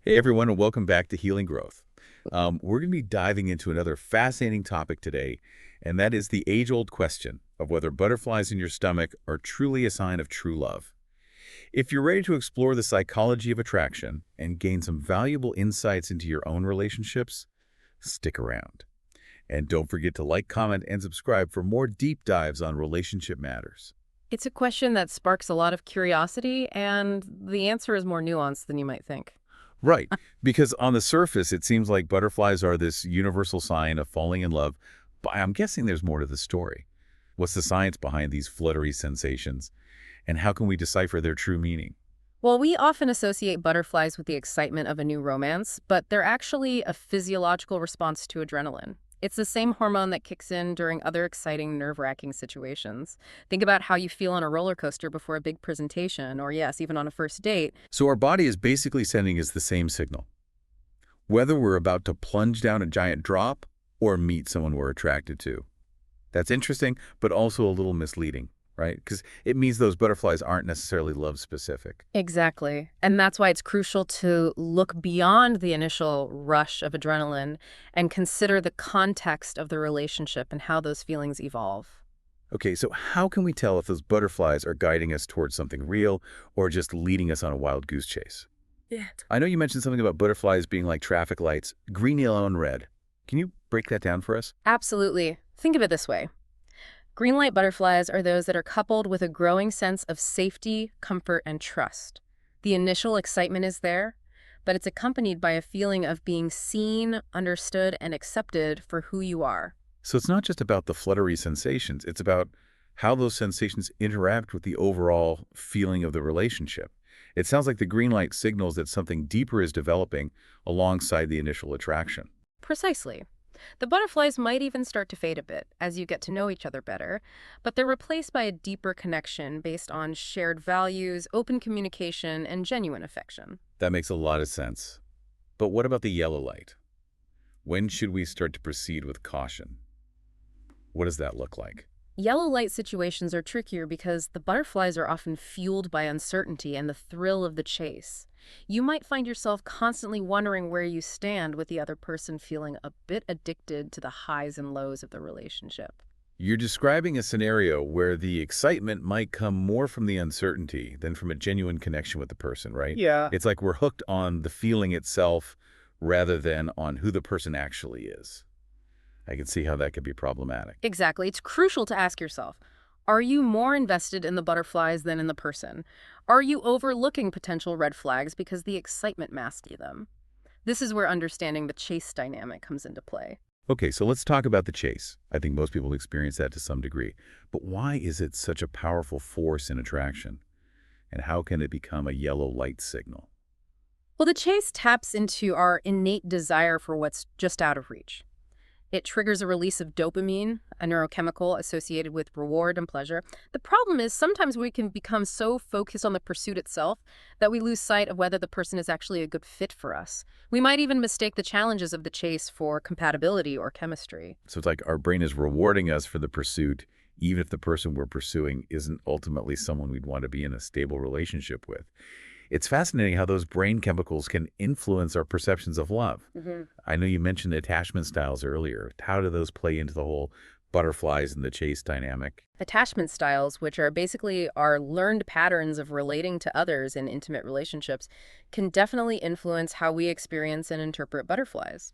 Hey everyone, and welcome back to Healing Growth. We're going to be diving into another fascinating topic today, and that is the age-old question of whether butterflies in your stomach are truly a sign of true love. If you're ready to explore the psychology of attraction and gain some valuable insights into your own relationships, stick around. And don't forget to like, comment, and subscribe for more deep dives on relationship matters. It's a question that sparks a lot of curiosity, and the answer is more nuanced than you might think. Right, because on the surface, it seems like butterflies are this universal sign of falling in love, but I'm guessing there's more to the story. What's the science behind these fluttery sensations, and how can we decipher their true meaning? Well, we often associate butterflies with the excitement of a new romance, but they're actually a physiological response to adrenaline. It's the same hormone that kicks in during other exciting, nerve-wracking situations. Think about how you feel on a roller coaster before a big presentation, or yes, even on a first date. So our body is basically sending us the same signal, whether we're about to plunge down a giant drop or meet someone we're attracted to. That's interesting, but also a little misleading, right? Because it means those butterflies aren't necessarily love-specific. Exactly. And that's why it's crucial to look beyond the initial rush of adrenaline and consider the context of the relationship and how those feelings evolve. Okay, so how can we tell if those butterflies are guiding us towards something real or just leading us on a wild goose chase? Yeah. I know you mentioned something about butterflies being like traffic lights, green, yellow, and red. Can you break that down for us? Absolutely. Think of it this way. Green light butterflies are those that are coupled with a growing sense of safety, comfort, and trust. The initial excitement is there, but it's accompanied by a feeling of being seen, understood, and accepted for who you are. So it's not just about the fluttery sensations, it's about how those sensations interact with the overall feeling of the relationship. It sounds like the green light signals that something deeper is developing alongside the initial attraction. Precisely. The butterflies might even start to fade a bit as you get to know each other better, but they're replaced by a deeper connection based on shared values, open communication, and genuine affection. That makes a lot of sense. But what about the yellow light? When should we start to proceed with caution? What does that look like? Yellow light situations are trickier because the butterflies are often fueled by uncertainty and the thrill of the chase. You might find yourself constantly wondering where you stand, with the other person feeling a bit addicted to the highs and lows of the relationship. You're describing a scenario where the excitement might come more from the uncertainty than from a genuine connection with the person, right? Yeah. It's like we're hooked on the feeling itself rather than on who the person actually is. I can see how that could be problematic. Exactly. It's crucial to ask yourself, are you more invested in the butterflies than in the person? Are you overlooking potential red flags because the excitement masks them? This is where understanding the chase dynamic comes into play. Okay, so let's talk about the chase. I think most people experience that to some degree. But why is it such a powerful force in attraction? And how can it become a yellow light signal? Well, the chase taps into our innate desire for what's just out of reach. It triggers a release of dopamine, a neurochemical associated with reward and pleasure. The problem is sometimes we can become so focused on the pursuit itself that we lose sight of whether the person is actually a good fit for us. We might even mistake the challenges of the chase for compatibility or chemistry. So it's like our brain is rewarding us for the pursuit, even if the person we're pursuing isn't ultimately someone we'd want to be in a stable relationship with. It's fascinating how those brain chemicals can influence our perceptions of love. I know you mentioned attachment styles earlier. How do those play into the whole butterflies and the chase dynamic? Attachment styles, which are basically our learned patterns of relating to others in intimate relationships, can definitely influence how we experience and interpret butterflies.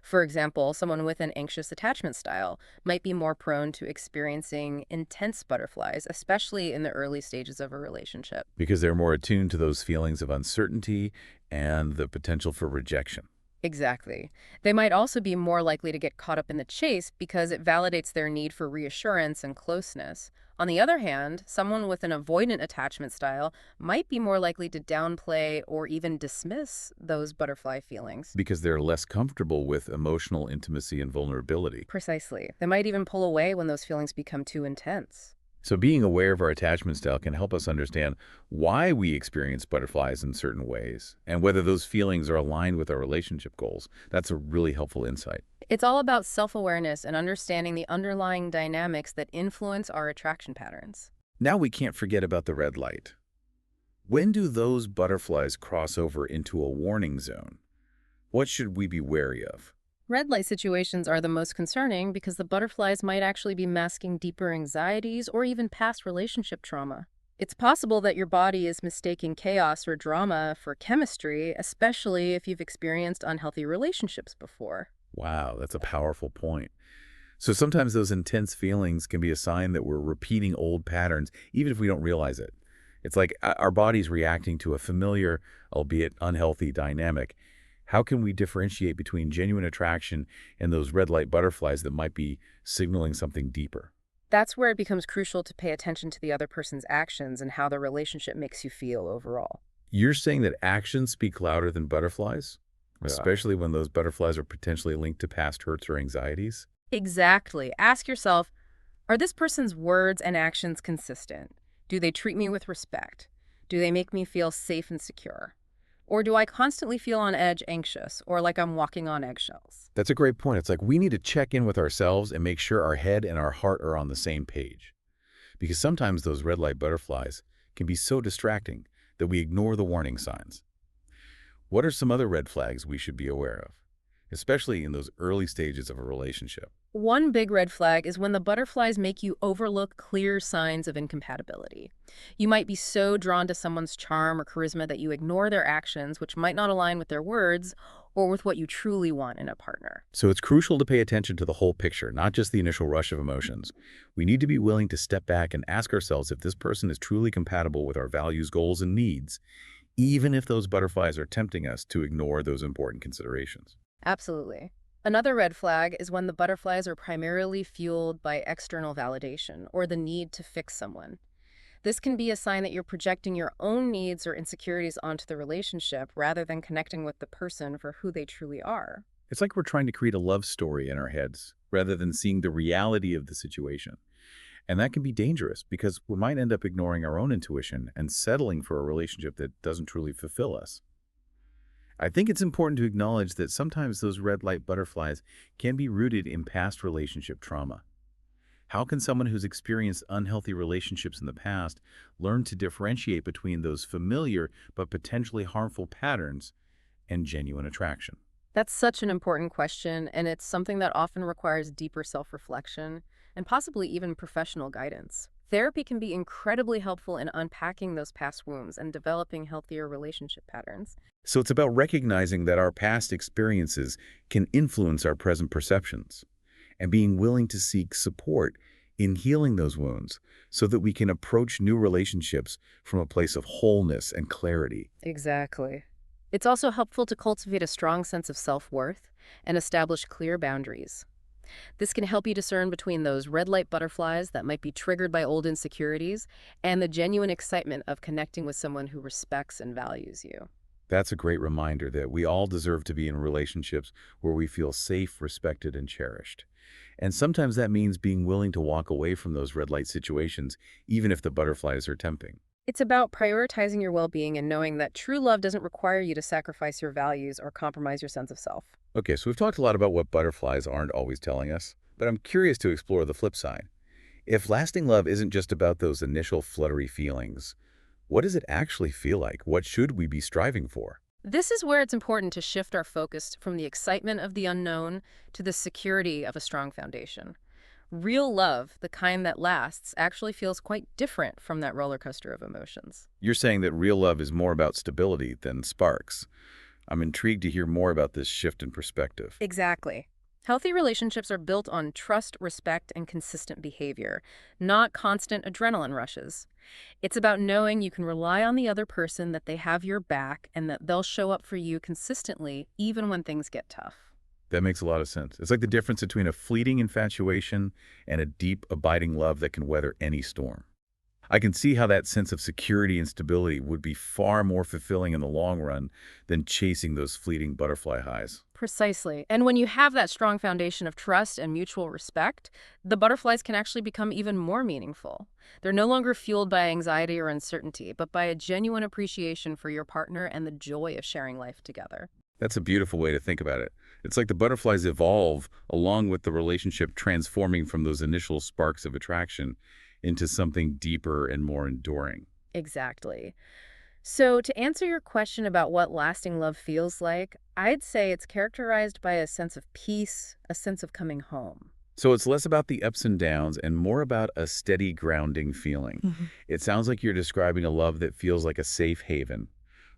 For example, someone with an anxious attachment style might be more prone to experiencing intense butterflies, especially in the early stages of a relationship. Because they're more attuned to those feelings of uncertainty and the potential for rejection. Exactly. They might also be more likely to get caught up in the chase because it validates their need for reassurance and closeness. On the other hand, someone with an avoidant attachment style might be more likely to downplay or even dismiss those butterfly feelings. Because they're less comfortable with emotional intimacy and vulnerability. Precisely. They might even pull away when those feelings become too intense. So being aware of our attachment style can help us understand why we experience butterflies in certain ways and whether those feelings are aligned with our relationship goals. That's a really helpful insight. It's all about self-awareness and understanding the underlying dynamics that influence our attraction patterns. Now we can't forget about the red light. When do those butterflies cross over into a warning zone? What should we be wary of? Red light situations are the most concerning because the butterflies might actually be masking deeper anxieties or even past relationship trauma. It's possible that your body is mistaking chaos or drama for chemistry, especially if you've experienced unhealthy relationships before. Wow, that's a powerful point. So sometimes those intense feelings can be a sign that we're repeating old patterns, even if we don't realize it. It's like our body's reacting to a familiar, albeit unhealthy dynamic. How can we differentiate between genuine attraction and those red light butterflies that might be signaling something deeper? That's where it becomes crucial to pay attention to the other person's actions and how the relationship makes you feel overall. You're saying that actions speak louder than butterflies, Yeah. especially when those butterflies are potentially linked to past hurts or anxieties? Exactly. Ask yourself, are this person's words and actions consistent? Do they treat me with respect? Do they make me feel safe and secure? Or do I constantly feel on edge, anxious, or like I'm walking on eggshells? That's a great point. It's like we need to check in with ourselves and make sure our head and our heart are on the same page. Because sometimes those red light butterflies can be so distracting that we ignore the warning signs. What are some other red flags we should be aware of, especially in those early stages of a relationship? One big red flag is when the butterflies make you overlook clear signs of incompatibility. You might be so drawn to someone's charm or charisma that you ignore their actions, which might not align with their words or with what you truly want in a partner. So it's crucial to pay attention to the whole picture, not just the initial rush of emotions. We need to be willing to step back and ask ourselves if this person is truly compatible with our values, goals, and needs, even if those butterflies are tempting us to ignore those important considerations. Absolutely. Another red flag is when the butterflies are primarily fueled by external validation or the need to fix someone. This can be a sign that you're projecting your own needs or insecurities onto the relationship rather than connecting with the person for who they truly are. It's like we're trying to create a love story in our heads rather than seeing the reality of the situation. And that can be dangerous because we might end up ignoring our own intuition and settling for a relationship that doesn't truly fulfill us. I think it's important to acknowledge that sometimes those red light butterflies can be rooted in past relationship trauma. How can someone who's experienced unhealthy relationships in the past learn to differentiate between those familiar but potentially harmful patterns and genuine attraction? That's such an important question, and it's something that often requires deeper self-reflection and possibly even professional guidance. Therapy can be incredibly helpful in unpacking those past wounds and developing healthier relationship patterns. So it's about recognizing that our past experiences can influence our present perceptions and being willing to seek support in healing those wounds so that we can approach new relationships from a place of wholeness and clarity. Exactly. It's also helpful to cultivate a strong sense of self-worth and establish clear boundaries. This can help you discern between those red light butterflies that might be triggered by old insecurities and the genuine excitement of connecting with someone who respects and values you. That's a great reminder that we all deserve to be in relationships where we feel safe, respected, and cherished. And sometimes that means being willing to walk away from those red light situations, even if the butterflies are tempting. It's about prioritizing your well-being and knowing that true love doesn't require you to sacrifice your values or compromise your sense of self. Okay, so we've talked a lot about what butterflies aren't always telling us, but I'm curious to explore the flip side. If lasting love isn't just about those initial fluttery feelings, what does it actually feel like? What should we be striving for? This is where it's important to shift our focus from the excitement of the unknown to the security of a strong foundation. Real love, the kind that lasts, actually feels quite different from that roller coaster of emotions. You're saying that real love is more about stability than sparks. I'm intrigued to hear more about this shift in perspective. Exactly. Healthy relationships are built on trust, respect, and consistent behavior, not constant adrenaline rushes. It's about knowing you can rely on the other person, that they have your back, and that they'll show up for you consistently, even when things get tough. That makes a lot of sense. It's like the difference between a fleeting infatuation and a deep, abiding love that can weather any storm. I can see how that sense of security and stability would be far more fulfilling in the long run than chasing those fleeting butterfly highs. Precisely. And when you have that strong foundation of trust and mutual respect, the butterflies can actually become even more meaningful. They're no longer fueled by anxiety or uncertainty, but by a genuine appreciation for your partner and the joy of sharing life together. That's a beautiful way to think about it. It's like the butterflies evolve along with the relationship transforming from those initial sparks of attraction into something deeper and more enduring. Exactly. So, to answer your question about what lasting love feels like, I'd say it's characterized by a sense of peace, a sense of coming home. So it's less about the ups and downs and more about a steady grounding feeling. Mhm. It sounds like you're describing a love that feels like a safe haven,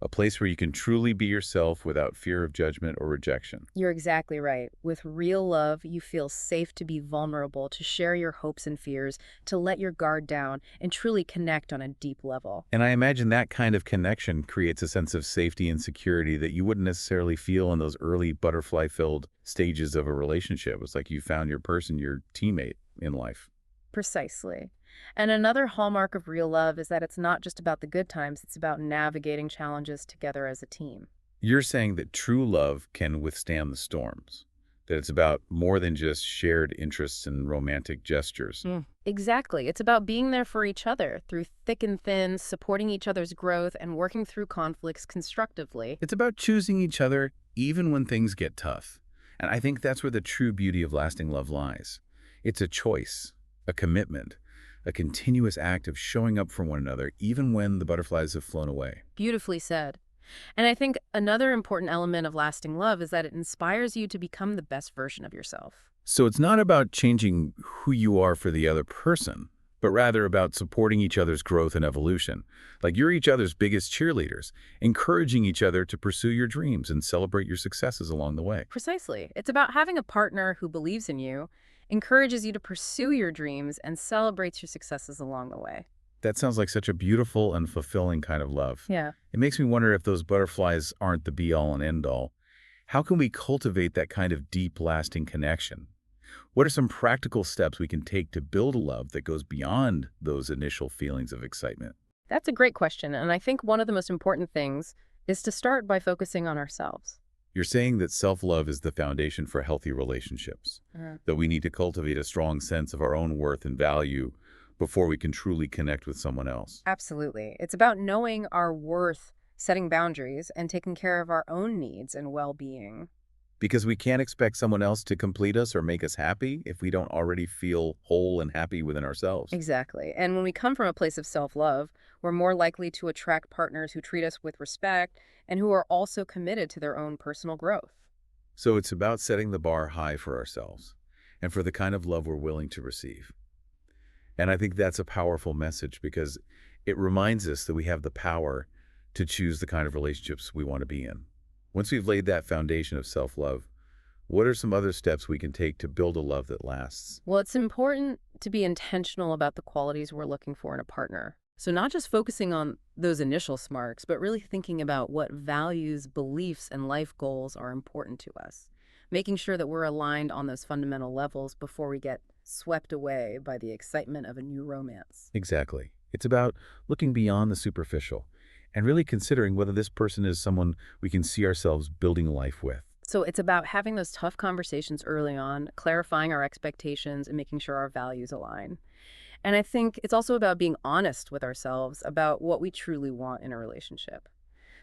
a place where you can truly be yourself without fear of judgment or rejection. You're exactly right. With real love, you feel safe to be vulnerable, to share your hopes and fears, to let your guard down, and truly connect on a deep level. And I imagine that kind of connection creates a sense of safety and security that you wouldn't necessarily feel in those early butterfly-filled stages of a relationship. It's like you found your person, your teammate in life. Precisely. And another hallmark of real love is that it's not just about the good times, it's about navigating challenges together as a team. You're saying that true love can withstand the storms, that it's about more than just shared interests and romantic gestures. Exactly. It's about being there for each other through thick and thin, supporting each other's growth, and working through conflicts constructively. It's about choosing each other even when things get tough. And I think that's where the true beauty of lasting love lies. It's a choice, a commitment, a continuous act of showing up for one another even when the butterflies have flown away. Beautifully said. And I think another important element of lasting love is that it inspires you to become the best version of yourself. So it's not about changing who you are for the other person, but rather about supporting each other's growth and evolution. Like you're each other's biggest cheerleaders, encouraging each other to pursue your dreams and celebrate your successes along the way. Precisely. It's about having a partner who believes in you, encourages you to pursue your dreams, and celebrates your successes along the way. That sounds like such a beautiful and fulfilling kind of love. Yeah. It makes me wonder if those butterflies aren't the be-all and end-all. How can we cultivate that kind of deep, lasting connection? What are some practical steps we can take to build a love that goes beyond those initial feelings of excitement? That's a great question. And I think one of the most important things is to start by focusing on ourselves. You're saying that self-love is the foundation for healthy relationships, that we need to cultivate a strong sense of our own worth and value before we can truly connect with someone else. Absolutely. It's about knowing our worth, setting boundaries, and taking care of our own needs and well-being. Because we can't expect someone else to complete us or make us happy if we don't already feel whole and happy within ourselves. Exactly. And when we come from a place of self-love, we're more likely to attract partners who treat us with respect and who are also committed to their own personal growth. So it's about setting the bar high for ourselves and for the kind of love we're willing to receive. And I think that's a powerful message because it reminds us that we have the power to choose the kind of relationships we want to be in. Once we've laid that foundation of self-love, what are some other steps we can take to build a love that lasts? Well, it's important to be intentional about the qualities we're looking for in a partner. So not just focusing on those initial smarts, but really thinking about what values, beliefs, and life goals are important to us. Making sure that we're aligned on those fundamental levels before we get swept away by the excitement of a new romance. Exactly. It's about looking beyond the superficial and really considering whether this person is someone we can see ourselves building a life with. So it's about having those tough conversations early on, clarifying our expectations, and making sure our values align. And I think it's also about being honest with ourselves about what we truly want in a relationship.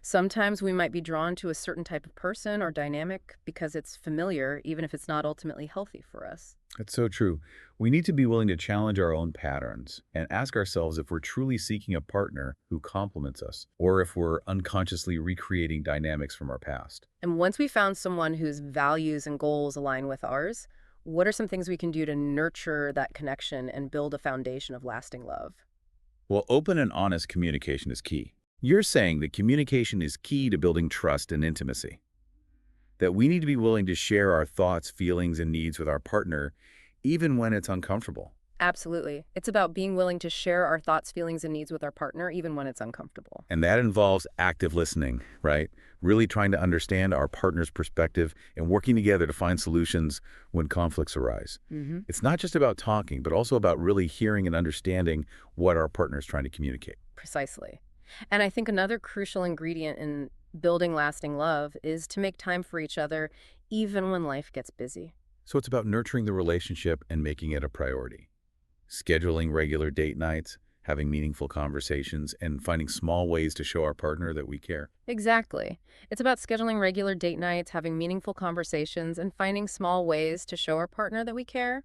Sometimes we might be drawn to a certain type of person or dynamic because it's familiar, even if it's not ultimately healthy for us. That's so true. We need to be willing to challenge our own patterns and ask ourselves if we're truly seeking a partner who complements us or if we're unconsciously recreating dynamics from our past. And once we found someone whose values and goals align with ours, what are some things we can do to nurture that connection and build a foundation of lasting love? Well, open and honest communication is key. You're saying that communication is key to building trust and intimacy, that we need to be willing to share our thoughts, feelings, and needs with our partner, even when it's uncomfortable. Absolutely. It's about being willing to share our thoughts, feelings, and needs with our partner, even when it's uncomfortable. And that involves active listening, right? Really trying to understand our partner's perspective and working together to find solutions when conflicts arise. It's not just about talking, but also about really hearing and understanding what our partner is trying to communicate. Precisely. And I think another crucial ingredient in building lasting love is to make time for each other, even when life gets busy. So it's about nurturing the relationship and making it a priority. Scheduling regular date nights, having meaningful conversations, and finding small ways to show our partner that we care. Exactly. It's about scheduling regular date nights, having meaningful conversations, and finding small ways to show our partner that we care.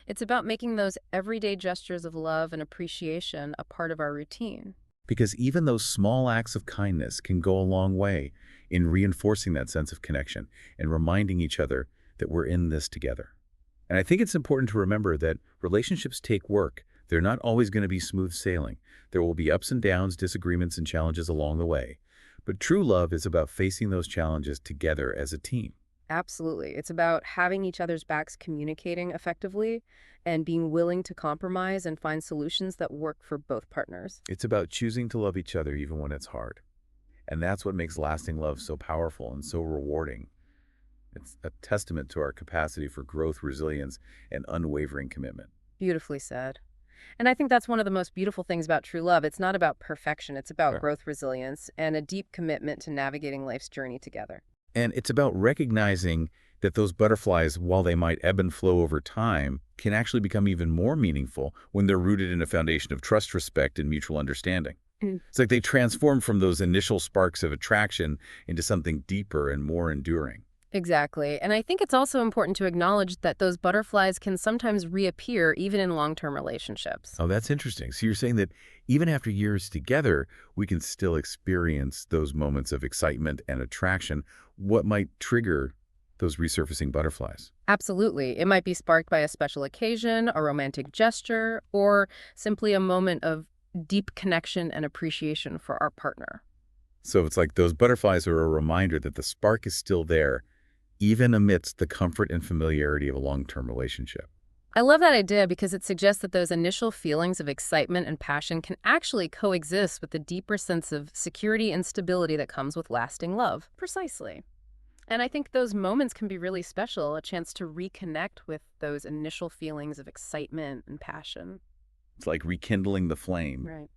It's about making those everyday gestures of love and appreciation a part of our routine. Because even those small acts of kindness can go a long way in reinforcing that sense of connection and reminding each other that we're in this together. And I think it's important to remember that relationships take work. They're not always going to be smooth sailing. There will be ups and downs, disagreements, and challenges along the way. But true love is about facing those challenges together as a team. Absolutely. It's about having each other's backs, communicating effectively, and being willing to compromise and find solutions that work for both partners. It's about choosing to love each other even when it's hard. And that's what makes lasting love so powerful and so rewarding. It's a testament to our capacity for growth, resilience, and unwavering commitment. Beautifully said. And I think that's one of the most beautiful things about true love. It's not about perfection, it's about Sure. growth, resilience, and a deep commitment to navigating life's journey together. And it's about recognizing that those butterflies, while they might ebb and flow over time, can actually become even more meaningful when they're rooted in a foundation of trust, respect, and mutual understanding. Mm. It's like they transform from those initial sparks of attraction into something deeper and more enduring. Exactly. And I think it's also important to acknowledge that those butterflies can sometimes reappear even in long-term relationships. Oh, that's interesting. So you're saying that even after years together, we can still experience those moments of excitement and attraction. What might trigger those resurfacing butterflies? Absolutely. It might be sparked by a special occasion, a romantic gesture, or simply a moment of deep connection and appreciation for our partner. So it's like those butterflies are a reminder that the spark is still there, even amidst the comfort and familiarity of a long-term relationship. I love that idea because it suggests that those initial feelings of excitement and passion can actually coexist with the deeper sense of security and stability that comes with lasting love. Precisely. And I think those moments can be really special, a chance to reconnect with those initial feelings of excitement and passion. It's like rekindling the flame, Right.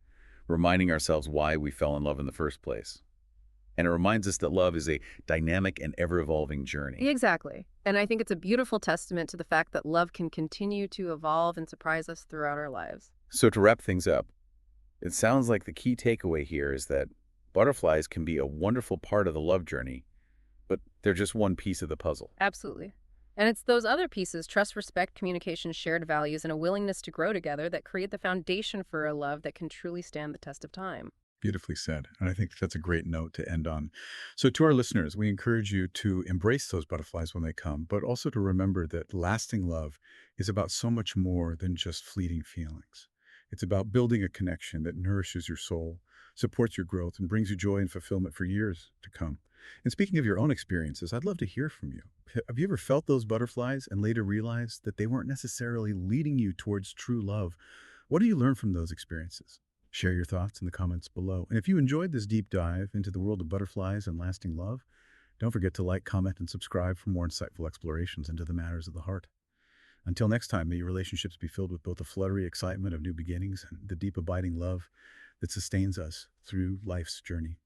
reminding ourselves why we fell in love in the first place. And it reminds us that love is a dynamic and ever-evolving journey. Exactly. And I think it's a beautiful testament to the fact that love can continue to evolve and surprise us throughout our lives. So to wrap things up, it sounds like the key takeaway here is that butterflies can be a wonderful part of the love journey, but they're just one piece of the puzzle. Absolutely. And it's those other pieces, trust, respect, communication, shared values, and a willingness to grow together that create the foundation for a love that can truly stand the test of time. Beautifully said. And I think that's a great note to end on. So, to our listeners, we encourage you to embrace those butterflies when they come, but also to remember that lasting love is about so much more than just fleeting feelings. It's about building a connection that nourishes your soul, supports your growth, and brings you joy and fulfillment for years to come. And speaking of your own experiences, I'd love to hear from you. Have you ever felt those butterflies and later realized that they weren't necessarily leading you towards true love? What do you learn from those experiences? Share your thoughts in the comments below. And if you enjoyed this deep dive into the world of butterflies and lasting love, don't forget to like, comment, and subscribe for more insightful explorations into the matters of the heart. Until next time, may your relationships be filled with both the fluttery excitement of new beginnings and the deep abiding love that sustains us through life's journey.